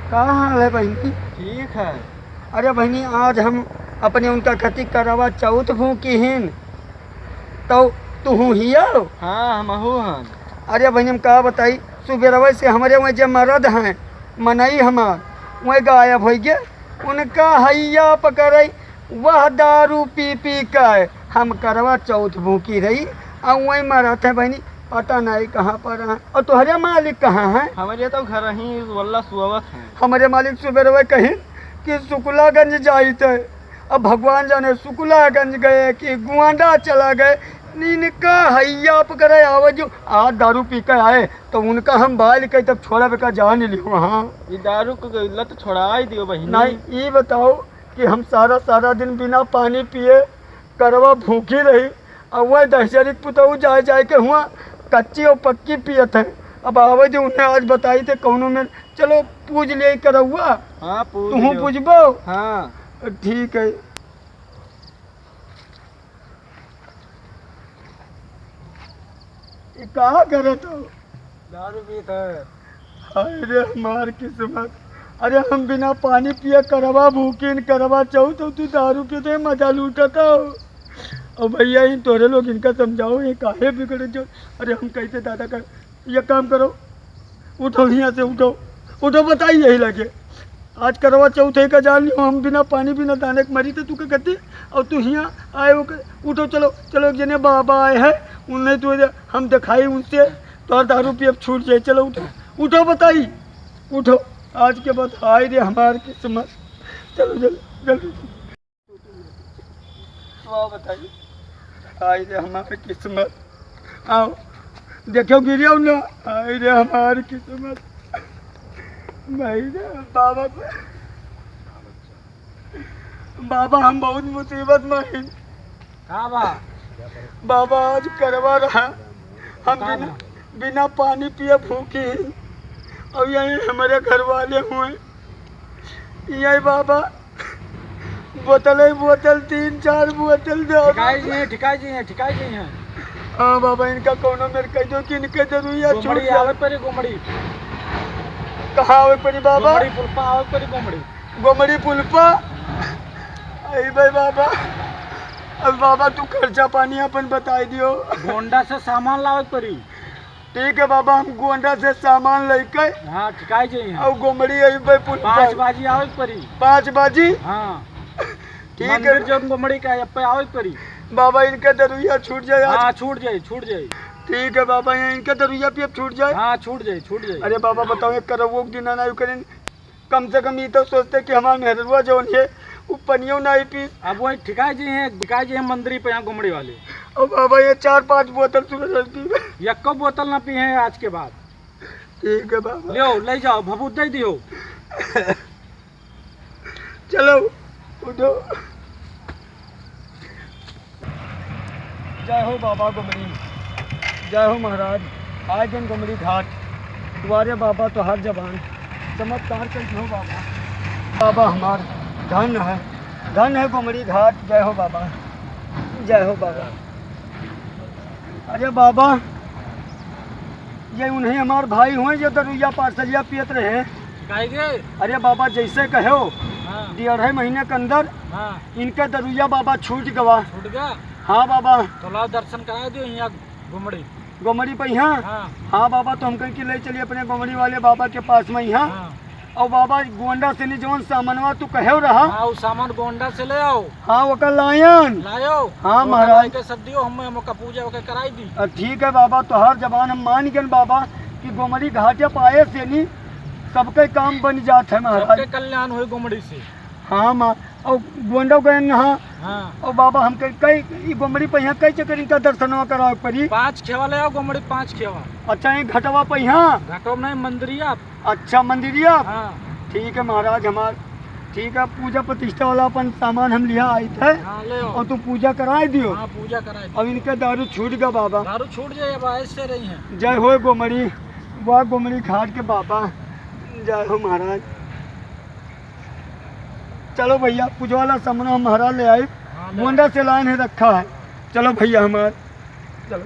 क्या हाल है बहनी? ठीक है। अरे बहनी, आज हम अपने उनका खती करवा चौथ भूखी हिन, तो तू हिया? हाँ हम हन। अरे बहनी, हम का बताई, सुबेरवे से हमारे वहाँ जो मर्द हैं मनई हमार वह गायब हो गए। उनका हैया पकड़ई, वह दारू पी पी कर हम करवा चौथ भूखी रही और वही मरत है बहनी, पता नहीं कहाँ पर है। और तुम्हारे मालिक कहाँ हैं? हमारे तो घर ही वल्ला सुअवत है। हमारे मालिक सुबेरवे कहीं कि शुक्लागंज जाई थे, अब भगवान जाने शुक्लागंज गए कि गुआंडा चला गए। इनका हैया पकड़े आवे जो आज दारू पी कर आए तो उनका हम बाल के तब छोड़ा बेका जान ली वहाँ। ये दारू को लत छोड़ा ही दियो बहनी। नहीं ये बताओ कि हम सारा दिन बिना पानी पिए करवा भूखी रही और वह दहशरी पुतऊ जाए जाए के हुआ कच्ची और पक्की पियत है। अब आवे जो उन्हें आज बताई थे कौनों में, चलो पूज ले करवा। हाँ तू पूजबो? हाँ ठीक है। कहा करे तो दारू पीत है। अरे हमार किस्मत, अरे हम बिना पानी पिए करवा भूखिन करवा चौथ तो तू दारू पीते मजा लूटता हो। और भैया इन तोरे लोग इनका समझाओ ये काहे बिगड़े जो। अरे हम कैसे दादा कर, ये काम करो, उठो यहाँ से, उठो बताइए यही लगे आज करवा चौथ है का जान लियो। हम बिना पानी बिना दाने के मरी थे तू क्या कहती, और तू यहाँ आए हो उठो। चलो चलो, एक जने बाबा आए हैं उन्हें तो हम दिखाई उनसे तो दारू पी अब छूट जाए। चलो उठो बताई, उठो। आज के बाद हाय रे हमार किस्मत। चलो जल्दी बताइए, हाय रे हमारी किस्मत। आओ देखो गिरिया ना, हाय रे हमारी किस्मत। भाई रे बाबा हम बहुत मुसीबत में हैं। हाँ बाबा आज करवा रहा, हम बिना पानी पिए भूखे हैं और यही हमारे घर वाले हुए यही बाबा बोतल 3-4 बोतल ठिकाई जी हैं। हाँ बाबा, इनका कोनो मेरे कह दो कि इनके जरूरिया छूट परी गोमड़ी कहाँ आवे पड़ी बाबा? गोमड़ी पुलपा आवे परी गोमड़ी पुलपा। आई भाई बाबा, अब बाबा तू खर्चा पानी अपन बता दियो। गोंडा से सामान लावे परी। ठीक है बाबा, हम गोंडा से सामान लेके हाँ ठिकाई जी हैं। और गोमड़ी आई भाई पुलपा 5 बाजी आवे परी। 5 बाजी? हाँ ठीक है। जो गोमड़ी का अब आवे परी बाबा, इनका दरुया छूट जाए। हाँ छूट जाए। ठीक है बाबा, यहाँ इनका दरुया भी अब छूट जाए। हाँ छूट जाए। अरे बाबा बताओ, एक करवो दिन ना करें, कम से कम ये तो सोचते कि हमारे मेहरवा जो है वो पनियों ना पी। अब वही ठिकाई जी हैं मंदिरी पे यहाँ गोमड़ी वाले। और बाबा ये 4-5 बोतल सूरज पी, एक बोतल ना पी है आज के बाद। ठीक है बाबा, लियो ले जाओ भभूत दे दियो। चलो उठो। जय हो बाबा गोमड़ी, जय हो महाराज। आए दिन गोमड़ी घाट तुम्हारे बाबा तो हर जबान चमत्कार करते हो बाबा। बाबा हमार धन है गोमड़ी घाट। जय हो बाबा, जय हो बाबा। अरे बाबा, ये उन्हें हमारे भाई हुए जो दरुया पार्सलिया पियत रहे। अरे बाबा जैसे कहो, 1.5 महीने के अंदर इनका दरुया बाबा छूट गया। हाँ बाबा, तो लाओ दर्शन करा दियो यहाँ गोमड़ी पे यहाँ। हाँ बाबा, तो हम कहीं ले चलिए अपने गोमड़ी वाले बाबा के पास में यहाँ। और बाबा गोंडा से नहीं जवन सामानवा तू कहे रहा। हाँ सामान गोंडा से ले आओ। हाँ वो लायन लायो। हाँ महाराज के सब दियो, हम का पूजा वगैरह कराई दी। ठीक है बाबा, तो हर जबान हम मान गए बाबा कि गोमड़ी घाटे पाए से नहीं सबके काम बन जाते है महाराज। सबके कल्याण हुए गोमड़ी से। हाँ माँ, और गोंडा गए यहाँ। हाँ। और बाबा हम कई गोमड़ी पे यहाँ कई चक्कर इनका दर्शनवा कराओ पड़ी। 5 खेवा ले आओ गोमड़ी, 5 खेवा। अच्छा ये घटवा पे यहाँ? घटवा नहीं मंदिरिया। अच्छा मंदिरिया। हाँ ठीक है महाराज हमार, ठीक है। पूजा प्रतिष्ठा वाला अपन सामान हम लिया आए थे। हाँ ले आओ। और तू पूजा कराए दियो। हाँ पूजा कराए। अब इनके दारू छूट गया बाबा। दारू छूट जाए, अब ऐसे रही हैं। जय हो गोमड़ी, वाह गोमड़ी घाट के बाबा, जय हो महाराज। चलो भैया, पूजा वाला सामान हम महाराज ले आए। गोंडा से लाइन है रखा है। चलो भैया हमार, चलो।